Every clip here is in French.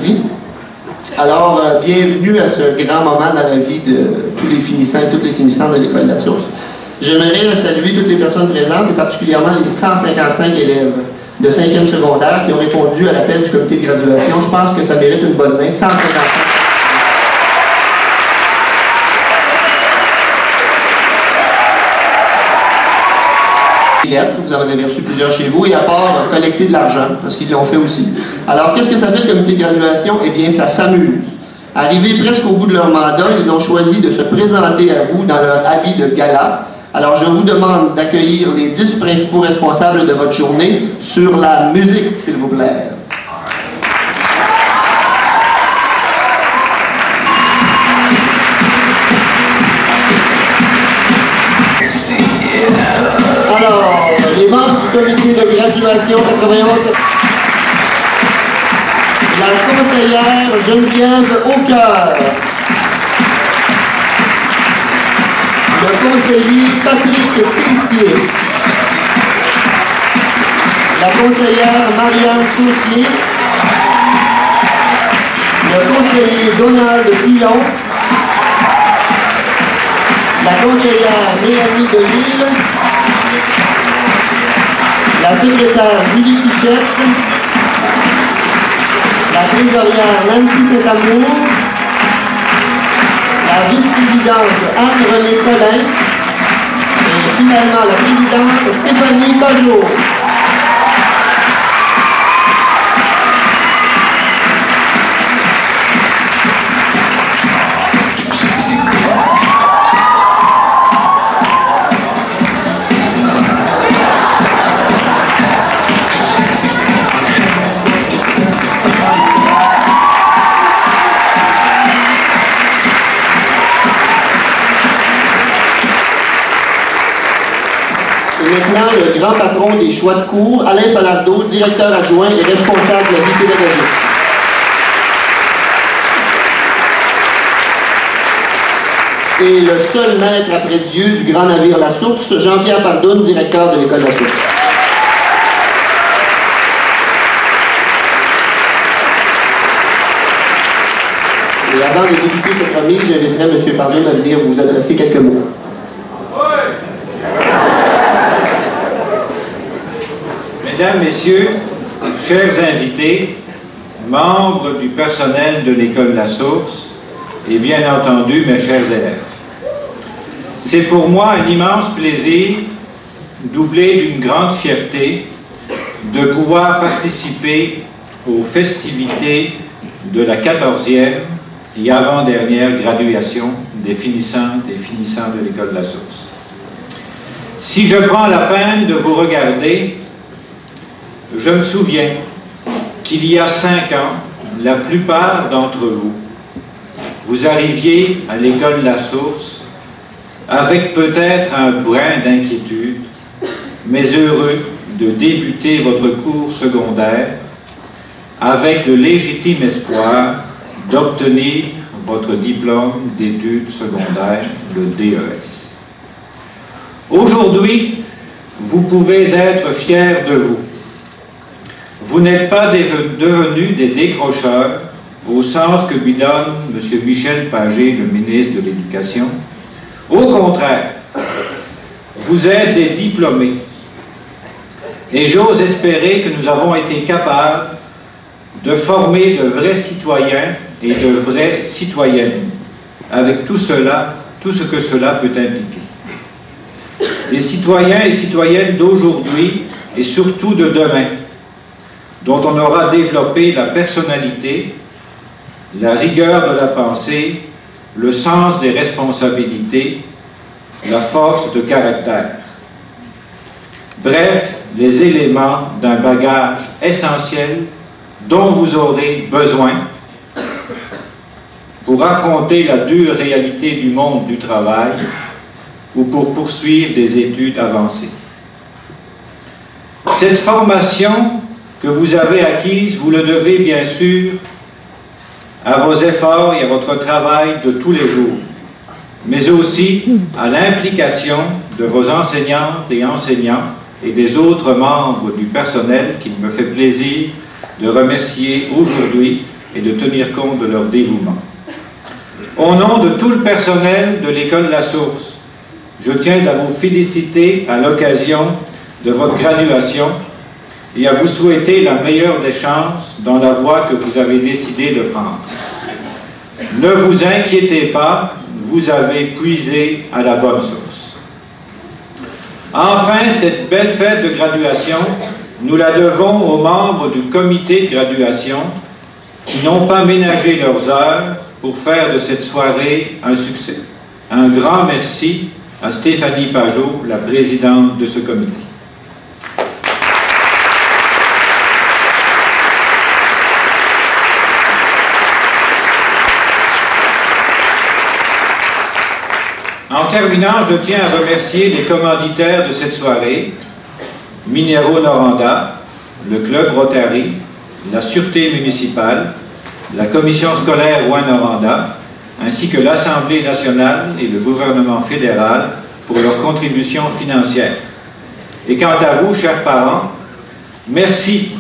après-midi. Alors, bienvenue à ce grand moment dans la vie de tous les finissants et toutes les finissantes de l'École de la Source. J'aimerais saluer toutes les personnes présentes et particulièrement les 155 élèves de 5e secondaire qui ont répondu à l'appel du comité de graduation. Je pense que ça mérite une bonne main. 155. Vous en avez reçu plusieurs chez vous, et à part collecter de l'argent, parce qu'ils l'ont fait aussi. Alors, qu'est-ce que ça fait le comité de graduation? Eh bien, ça s'amuse. Arrivés presque au bout de leur mandat, ils ont choisi de se présenter à vous dans leur habit de gala. Alors, je vous demande d'accueillir les 10 principaux responsables de votre journée sur la musique, s'il vous plaît. Alors, les membres du comité de graduation 91, la conseillère Geneviève Aucoeur, le conseiller Patrick Tessier, la conseillère Marianne Saucier, le conseiller Donald Pilon, la conseillère Mélanie Delille, la secrétaire Julie Pichette, la trésorière Nancy Saint-Amour, la vice-présidente Anne-Renée Collin et finalement la présidente Stéphanie Pajot. Maintenant, le grand patron des choix de cours, Alain Falardeau, directeur adjoint et responsable de la vie pédagogique. Et le seul maître après Dieu du grand navire La Source, Jean-Pierre Pardoune, directeur de l'École de la Source. Et avant de débuter cette remise, j'inviterai M. Pardoune à venir vous adresser quelques mots. Mesdames, Messieurs, chers invités, membres du personnel de l'École de la Source, et bien entendu mes chers élèves. C'est pour moi un immense plaisir, doublé d'une grande fierté, de pouvoir participer aux festivités de la 14e et avant-dernière graduation des finissants de l'École de la Source. Si je prends la peine de vous regarder, je me souviens qu'il y a 5 ans, la plupart d'entre vous, vous arriviez à l'École de la Source avec peut-être un brin d'inquiétude, mais heureux de débuter votre cours secondaire avec le légitime espoir d'obtenir votre diplôme d'études secondaires, le DES. Aujourd'hui, vous pouvez être fiers de vous. Vous n'êtes pas devenus des décrocheurs, au sens que lui donne M. Michel Pagé, le ministre de l'Éducation. Au contraire, vous êtes des diplômés. Et j'ose espérer que nous avons été capables de former de vrais citoyens et de vraies citoyennes, avec tout cela, tout ce que cela peut impliquer. Des citoyens et citoyennes d'aujourd'hui et surtout de demain, dont on aura développé la personnalité, la rigueur de la pensée, le sens des responsabilités, la force de caractère. Bref, les éléments d'un bagage essentiel dont vous aurez besoin pour affronter la dure réalité du monde du travail ou pour poursuivre des études avancées. Cette formation que vous avez acquise, vous le devez bien sûr à vos efforts et à votre travail de tous les jours, mais aussi à l'implication de vos enseignantes et enseignants et des autres membres du personnel qu'il me fait plaisir de remercier aujourd'hui et de tenir compte de leur dévouement. Au nom de tout le personnel de l'École La Source, je tiens à vous féliciter à l'occasion de votre graduation et à vous souhaiter la meilleure des chances dans la voie que vous avez décidé de prendre. Ne vous inquiétez pas, vous avez puisé à la bonne source. Enfin, cette belle fête de graduation, nous la devons aux membres du comité de graduation qui n'ont pas ménagé leurs heures pour faire de cette soirée un succès. Un grand merci à Stéphanie Pajot, la présidente de ce comité. En terminant, je tiens à remercier les commanditaires de cette soirée, Minéraux Noranda, le Club Rotary, la Sûreté municipale, la Commission scolaire Rouen-Noranda, ainsi que l'Assemblée nationale et le gouvernement fédéral pour leur contribution financière. Et quant à vous, chers parents, merci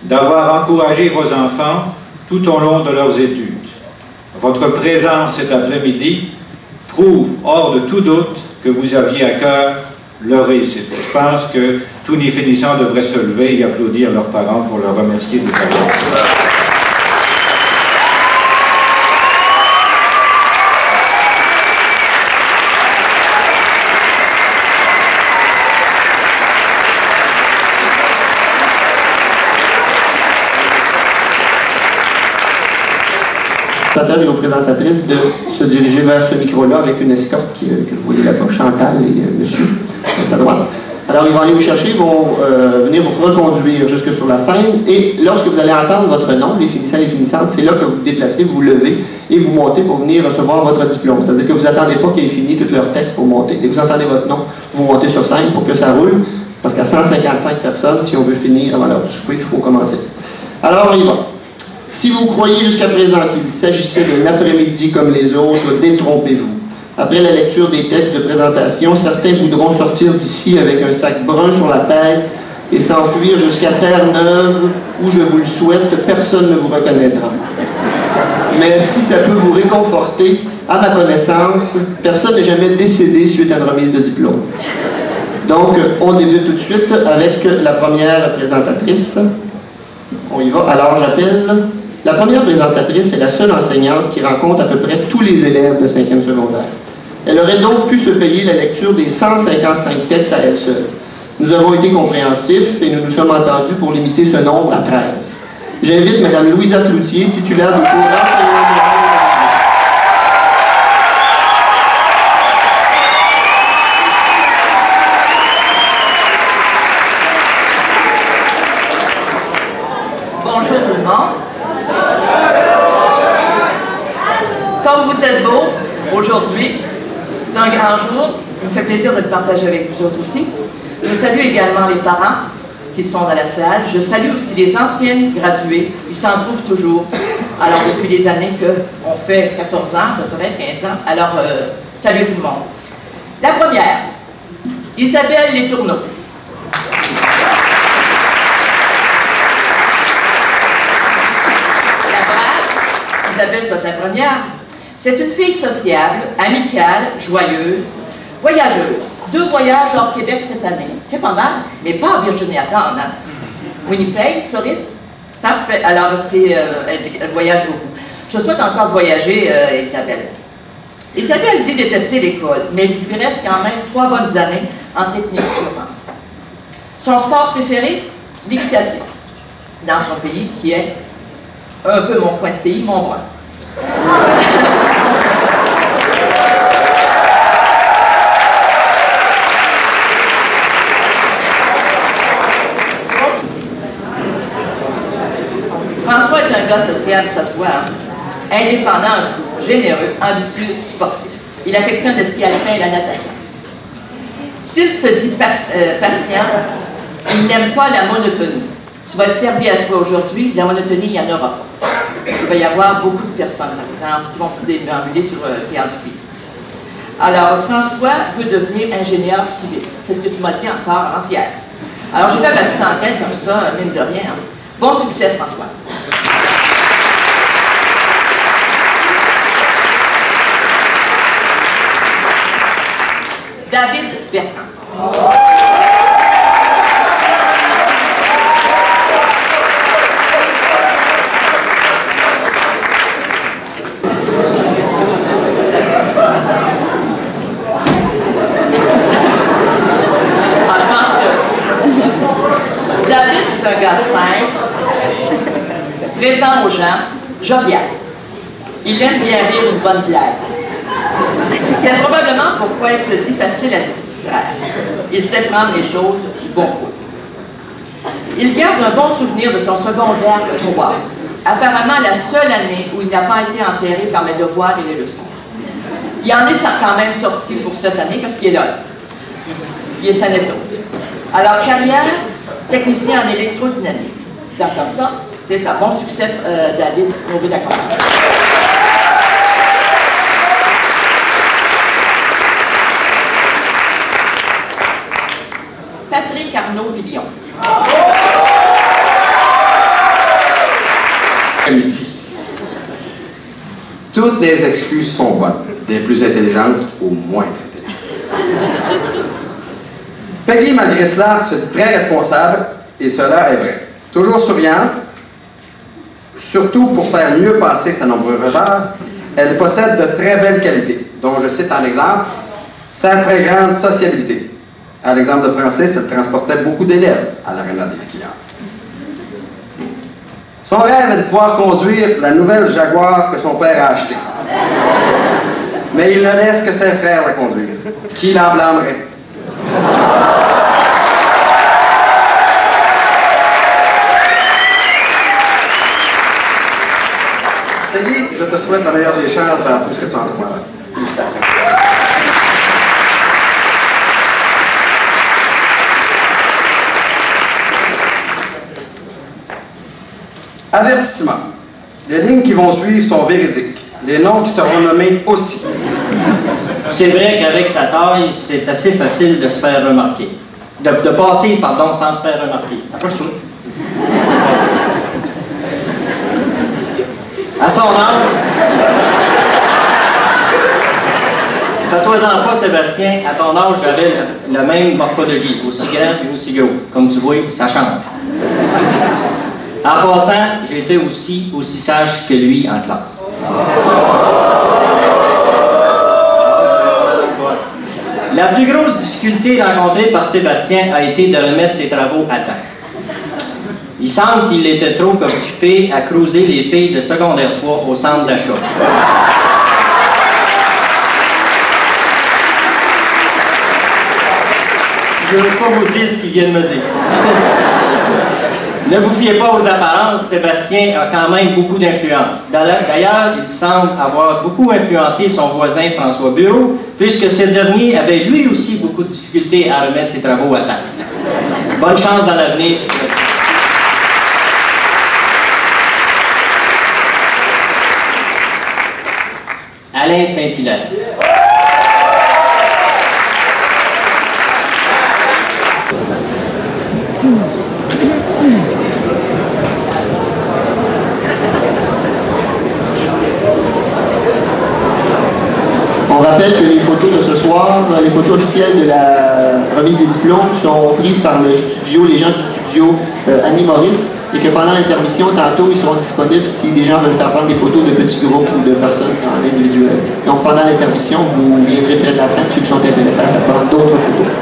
d'avoir encouragé vos enfants tout au long de leurs études. Votre présence cet après-midi prouve, hors de tout doute, que vous aviez à cœur leur réussite. Je pense que tous les finissants devraient se lever et applaudir leurs parents pour leur remercier du travail. Et aux présentatrices de se diriger vers ce micro-là avec une escorte que vous voyez là-bas, Chantal et monsieur à sa droite. Alors ils vont aller vous chercher, ils vont venir vous reconduire jusque sur la scène et lorsque vous allez entendre votre nom, les finissants et les finissantes, c'est là que vous vous déplacez, vous vous levez et vous montez pour venir recevoir votre diplôme. C'est-à-dire que vous n'attendez pas qu'ils aient fini tout leur texte pour monter. Dès que vous entendez votre nom, vous montez sur scène pour que ça roule, parce qu'à 155 personnes, si on veut finir avant l'heure du souper, il faut commencer. Alors on y va. Si vous croyez jusqu'à présent qu'il s'agissait d'un après-midi comme les autres, détrompez-vous. Après la lecture des textes de présentation, certains voudront sortir d'ici avec un sac brun sur la tête et s'enfuir jusqu'à Terre-Neuve, où, je vous le souhaite, personne ne vous reconnaîtra. Mais si ça peut vous réconforter, à ma connaissance, personne n'est jamais décédé suite à une remise de diplôme. Donc, on débute tout de suite avec la première présentatrice. On y va. Alors, j'appelle... La première présentatrice est la seule enseignante qui rencontre à peu près tous les élèves de 5e secondaire. Elle aurait donc pu se payer la lecture des 155 textes à elle seule. Nous avons été compréhensifs et nous nous sommes entendus pour limiter ce nombre à 13. J'invite Mme Louisa Cloutier, titulaire du cours d'enseignement moral. Bonjour tout le monde. Comme vous êtes beaux aujourd'hui, c'est un grand jour. Il me fait plaisir de le partager avec vous autres aussi. Je salue également les parents qui sont dans la salle. Je salue aussi les anciens gradués. Ils s'en trouvent toujours. Alors, depuis des années qu'on fait 14 ans, à peu près 15 ans. Alors, salut tout le monde. La première, Isabelle Letourneau. Isabelle, vous êtes la première. C'est une fille sociable, amicale, joyeuse, voyageuse. 2 voyages hors Québec cette année. C'est pas mal, mais pas en Virginie, attends, hein? Winnipeg, Floride. Parfait. Alors, elle voyage beaucoup. Je souhaite encore voyager, Isabelle. Isabelle dit détester l'école, mais il lui reste quand même 3 bonnes années en technique, je pense. Son sport préféré, l'équitation. Dans son pays, qui est un peu mon coin de pays, Mont-Brun. François est un gars social, ça se voit, hein? Indépendant, généreux, ambitieux, sportif. Il affectionne le ski alpin et la natation. S'il se dit patient, il n'aime pas la monotonie. Tu vas le servir à soi aujourd'hui, la monotonie, il n'y en aura pas. Il va y avoir beaucoup de personnes, par exemple, qui vont déambuler sur le théâtre du pays. Alors, François veut devenir ingénieur civil. C'est ce que tu m'as dit encore avant-hier. Alors, j'ai fait ma petite enquête comme ça, mine de rien. Bon succès, François. plaisant aux gens, jovial. Il aime bien rire une bonne blague. C'est probablement pourquoi il se dit facile à distraire. Il sait prendre les choses du bon coup. Il garde un bon souvenir de son secondaire 3. Apparemment la seule année où il n'a pas été enterré par mes devoirs et les leçons. Il en est quand même sorti pour cette année parce qu'il est là. Il est sain et sauf. Alors, carrière, technicien en électrodynamique. C'est encore ça. C'est ça. Bon succès, David. On veut d'accord. Patrick Arnaud-Villon. Midi. Toutes les excuses sont bonnes, des plus intelligentes aux moins intelligentes. Peggy, malgré cela, se dit très responsable, et cela est vrai. Toujours souriante, surtout pour faire mieux passer sa nombreux revers, elle possède de très belles qualités, dont je cite en exemple sa très grande sociabilité. À l'exemple de français, elle transportait beaucoup d'élèves à l'aréna des clients. Son rêve est de pouvoir conduire la nouvelle Jaguar que son père a achetée. Mais il ne laisse que ses frères la conduire. Qui l'en blâmerait? Peggy, je te souhaite la meilleure des chances dans tout ce que tu entreprendras. Félicitations. Avertissement. Les lignes qui vont suivre sont véridiques. Les noms qui seront nommés aussi. C'est vrai qu'avec sa taille, c'est assez facile de se faire remarquer. De passer, pardon, sans se faire remarquer. Approche-toi. À son âge, fais-toi-en pas, Sébastien, à ton âge, j'avais la même morphologie, aussi grand et aussi gros. Comme tu vois, ça change. En passant, j'étais aussi sage que lui en classe. La plus grosse difficulté rencontrée par Sébastien a été de remettre ses travaux à temps. Il semble qu'il était trop occupé à cruiser les filles de secondaire 3 au centre d'achat. Je ne veux pas vous dire ce qu'il vient de me dire. Ne vous fiez pas aux apparences, Sébastien a quand même beaucoup d'influence. D'ailleurs, il semble avoir beaucoup influencé son voisin François Bureau, puisque ce dernier avait lui aussi beaucoup de difficultés à remettre ses travaux à temps. Bonne chance dans l'avenir, Sébastien. Alain Saint-Hilaire. On rappelle que les photos de ce soir, les photos officielles de la remise des diplômes sont prises par le studio, les gens du studio Annie Maurice, et que pendant l'intermission, tantôt, ils seront disponibles si des gens veulent faire prendre des photos de petits groupes ou de personnes en individuel. Donc pendant l'intermission, vous viendrez près de la scène, ceux qui sont intéressés à faire prendre d'autres photos.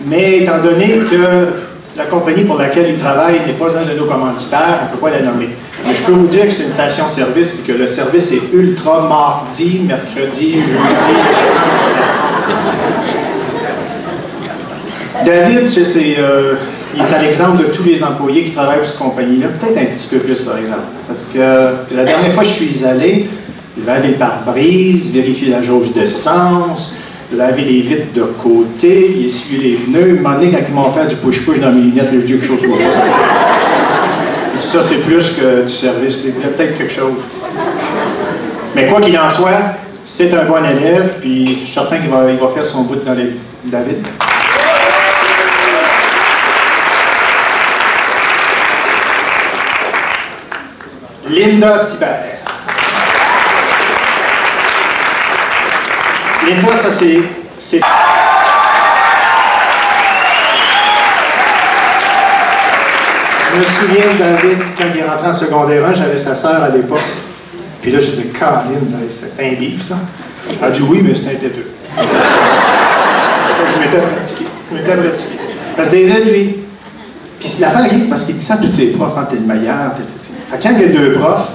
Mais étant donné que la compagnie pour laquelle il travaille n'est pas un de nos commanditaires, on ne peut pas la nommer. Mais je peux vous dire que c'est une station-service et que le service est ultra mardi, mercredi, jeudi. David, il est à l'exemple de tous les employés qui travaillent pour cette compagnie-là, peut-être un petit peu plus par exemple. Parce que la dernière fois que je suis allé, laver le pare-brise, vérifier la jauge d'essence, laver les vitres de côté, essuyer les pneus. Un moment donné, quand ils m'ont fait du push-push dans mes lunettes, je dis quelque chose soit pas ça. Ça, c'est plus que du service. Il y a peut-être quelque chose. Mais quoi qu'il en soit, c'est un bon élève, puis je suis certain qu'il va faire son bout dans les... David. Linda Thibert. Linda, ça c'est... Je me souviens de David, quand il est rentré en secondaire 1, j'avais sa sœur à l'époque. Puis là, je disais, Caroline, c'est un livre, ça? Elle a dit oui, mais c'est un têteux. Je m'étais pratiqué. Parce que David, lui, puis l'affaire, c'est parce qu'il dit ça à tous ses profs, hein, t'es le meilleur, Fait que quand il y a deux profs,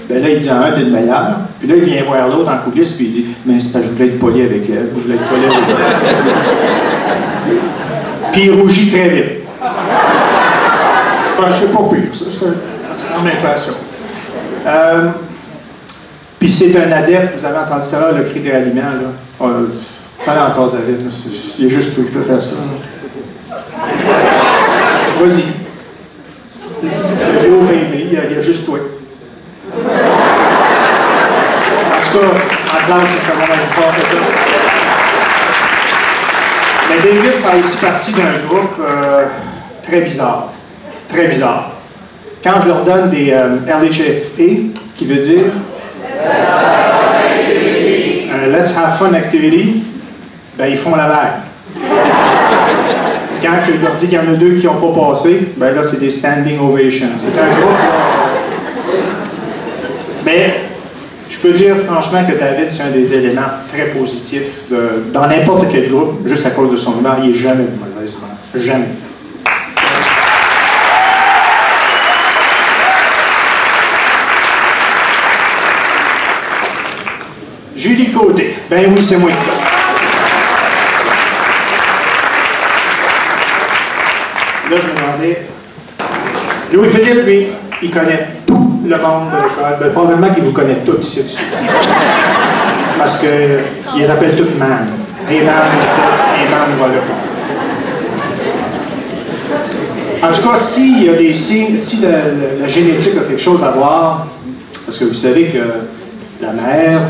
ben là, il dit à un, t'es le meilleur. Puis là, il vient voir l'autre en coulisses, puis il dit, mais c'est parce que je voulais être poli avec elle, je voulais être poli avec elle. Puis il rougit très vite. Ben, je sais pas pire, ça m'impressionne. Puis c'est un adepte, vous avez entendu ça là, le cri des aliments, là. Fallait encore David, il y a juste toi qui peux faire ça. Vas-y. Yo baby, il y a juste toi. En tout cas, en classe, c'est vraiment fort que ça. Mais David fait aussi partie d'un groupe très bizarre. Très bizarre. Quand je leur donne des LHFA, qui veut dire Let's Have Fun Activity, ben ils font la vague. Quand je leur dis qu'il y en a deux qui n'ont pas passé, ben là c'est des standing ovations. C'est un groupe. Mais je peux dire franchement que David, c'est un des éléments très positifs dans n'importe quel groupe, juste à cause de son humeur. Il n'est jamais de mauvaise humeur. Jamais. Julie Côté. Ben oui, c'est moi. Là, je me demandais. Louis-Philippe, lui, il connaît tout le monde de l'école. Ben, probablement qu'il vous connaît tous ici dessus. Parce qu'ils les appellent tous man. Et man, ici, et man, voilà. En tout cas, s'il y a des signes, si la génétique a quelque chose à voir, parce que vous savez que la mère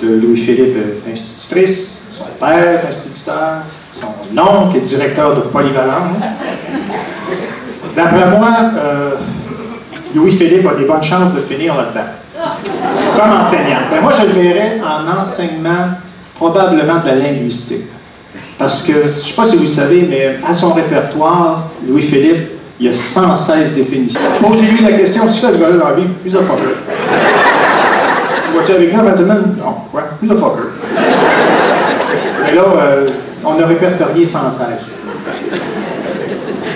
de Louis-Philippe est institutrice, son père est instituteur, son oncle est directeur de polyvalent. D'après moi, Louis-Philippe a des bonnes chances de finir là-dedans. Comme enseignant. Ben moi, je le verrais en enseignement probablement de la linguistique. Parce que, je ne sais pas si vous le savez, mais à son répertoire, Louis-Philippe, il y a 116 définitions. Posez-lui la question, si tu fais ce gars-là dans la vie, he's a fucker. Tu vas-tu avec nous avant semaine? Non, quoi? He's a fucker. Mais là, on a répertorié 116.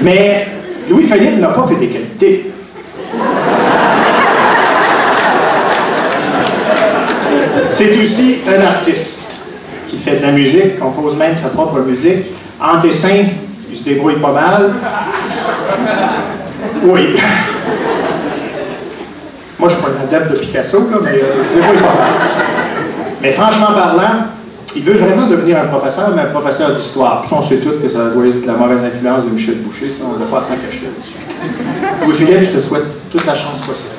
Mais Louis-Philippe n'a pas que des qualités. C'est aussi un artiste qui fait de la musique, compose même sa propre musique. En dessin, il se débrouille pas mal. Oui. Moi, je ne suis pas un adepte de Picasso, là, mais il se débrouille pas mal. Mais franchement parlant, il veut vraiment devenir un professeur, mais un professeur d'histoire. Puis on sait tous que ça doit être la mauvaise influence de Michel Boucher, ça, on ne va pas s'en cacher là-dessus. Louis-Philippe, je te souhaite toute la chance possible.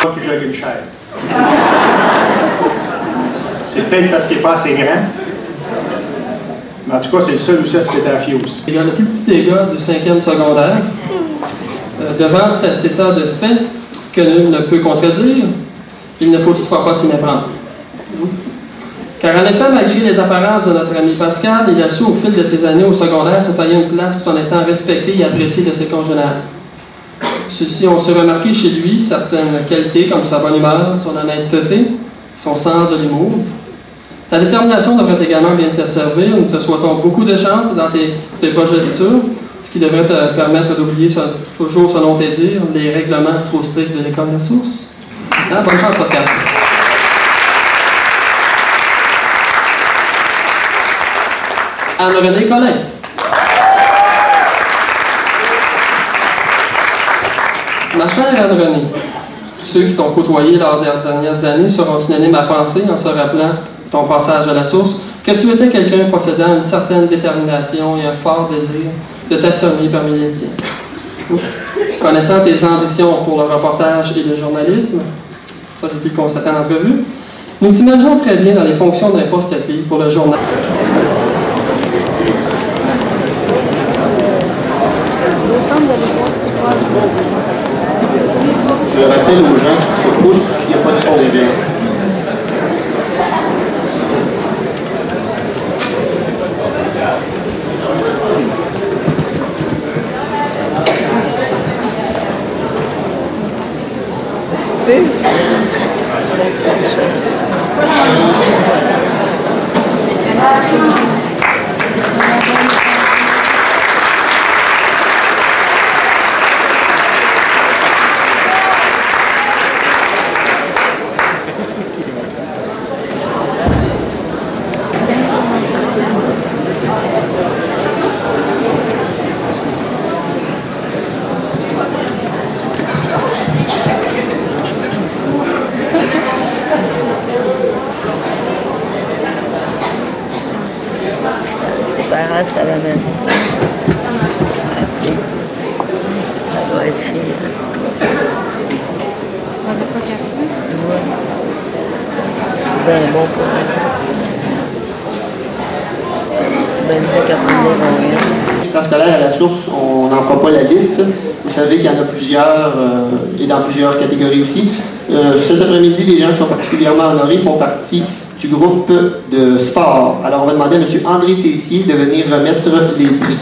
Pas que j'aille une chaise. C'est peut-être parce qu'il n'est pas assez grand. Mais en tout cas, c'est le seul aussi à ce qui était affié aussi. Il y a le plus petit des gars du 5e secondaire. Devant cet état de fait que nul ne peut contredire, il ne faut toutefois pas s'y méprendre. Car en effet, malgré les apparences de notre ami Pascal, il a su au fil de ses années au secondaire se tailler une place tout en étant respecté et apprécié de ses congénères. Ceux-ci ont su remarquer chez lui certaines qualités comme sa bonne humeur, son honnêteté, son sens de l'humour. Ta détermination devrait également bien te servir. Nous te souhaitons beaucoup de chance dans tes projets futurs, ce qui devrait te permettre d'oublier toujours, selon tes dires, les règlements trop stricts de l'école de la source. Hein? Bonne chance, Pascal. Anne-Renée Collin. Ma chère Anne-Renée, ceux qui t'ont côtoyé lors des dernières années seront unanimes à penser, en se rappelant ton passage à la source, que tu étais quelqu'un possédant une certaine détermination et un fort désir de t'affirmer parmi les tiens. Connaissant tes ambitions pour le reportage et le journalisme, ça j'ai pu le constater en entrevue, Nous t'imaginons très bien dans les fonctions d'un poste clé pour le journal. Je rappelle aux gens qui se poussent qu'il n'y a pas de pause. Ça va même. Ça doit être fait. Ben bon pour ben bon qu'à prendre Extrascolaire à la source, on n'en fera pas la liste. Vous savez qu'il y en a plusieurs et dans plusieurs catégories aussi. Cet après-midi, les gens qui sont particulièrement honorés font partie du groupe de sport. Alors, on va demander à M. André Tessier de venir remettre les prix.